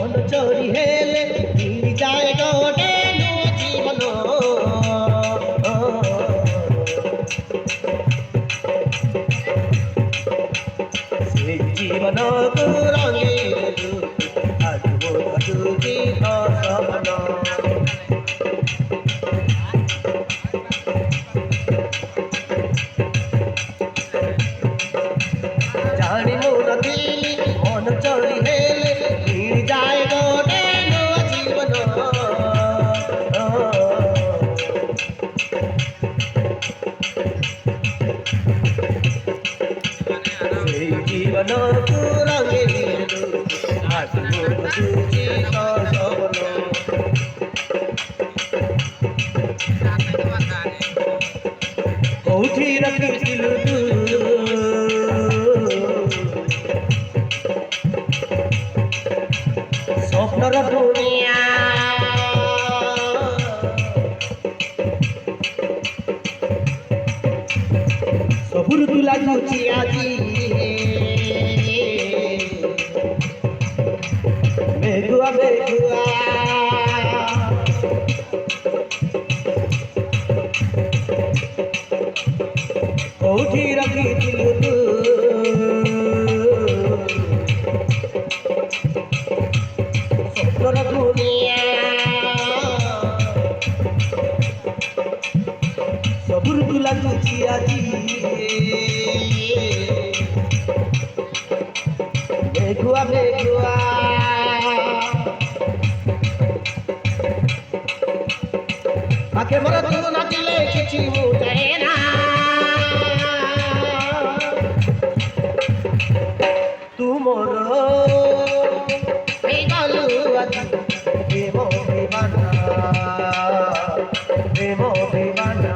मन चोरी हेले मिल जाए गोटे जीवन से जीवन को रंगे आज वो घटुकी सपना जानी मोर दिल मन चोरी हेले मिल जाए गोटे जीवन से जीवन को रंगे आज मोर घटुकी सपना कौठी रखिलु स्वप्नर दुनिया सबुर तू लागुची आजी मेघुआ मेघुआ कौठी रखिलु तू स्वप्नर दुनिया सबुर तू लागुची आजी मेघुआ मेघुआ आखे मोर तू नाचिले किछि मुटाए ना तू मोर गलु आजी प्रेम दीवाना प्रेम दीवाना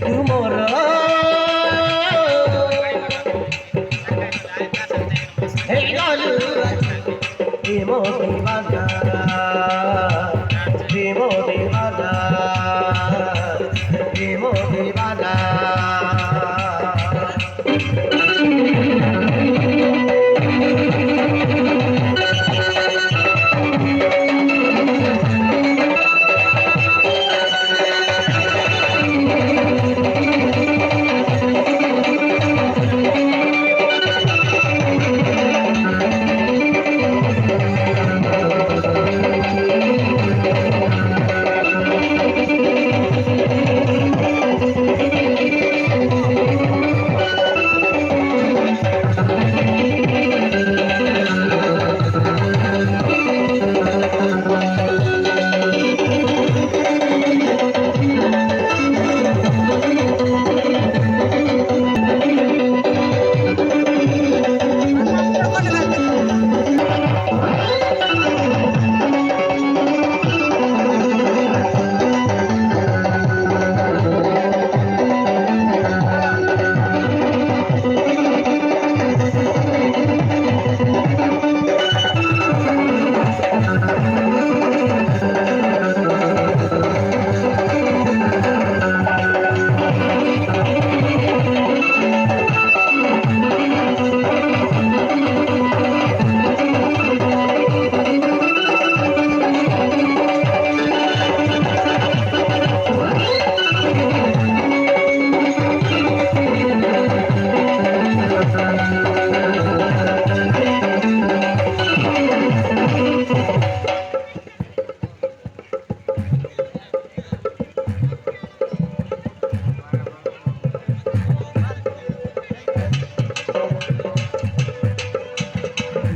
तू मोर गलु आजी प्रेम दीवाना प्रेम दीवाना प्रेम दीवाना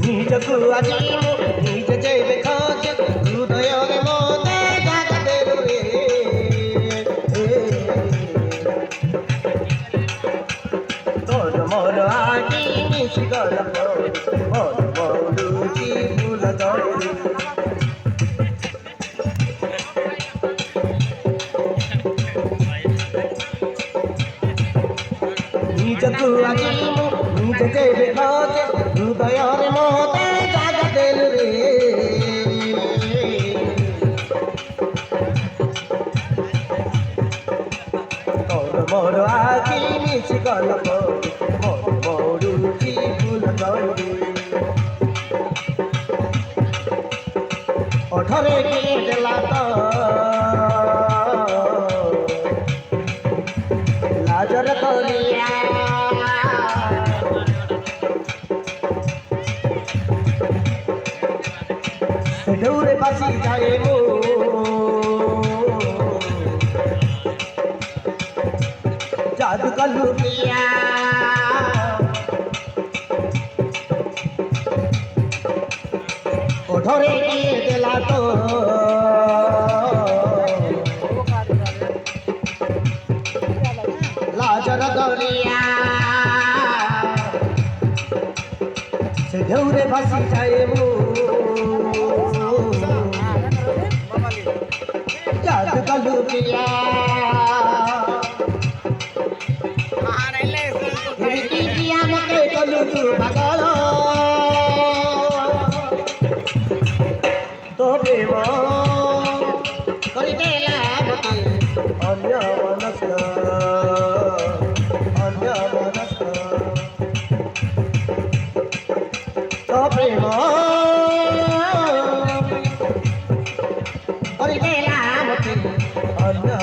নিজকু আজি নিজ যেবে খোঁজ হৃদয়রে মতে জাগাতে রে তোর মোর আগে মিশি গল মোর মরুচি ফুল ধরে নিজকু আজি নিজ যেবে খোঁজ হৃদয়রে মতে জাগাতে রে তোর মোর আগে মিশি গল ରହିବି ଓଠରେ କିଏ ଦେଲା ତ ଲାଜର କଳିଆ ढूंढे बसी जाए वो जादू का लुटिया ओठरे किए दिला तो लाजर दलिया से ढूंढे बसी जाए वो जादू का लुटिया किया मके कलू तू भगलो तो प्रेम करिदेला मके अन्य मनस तो प्रेम करिदेला मके अन्य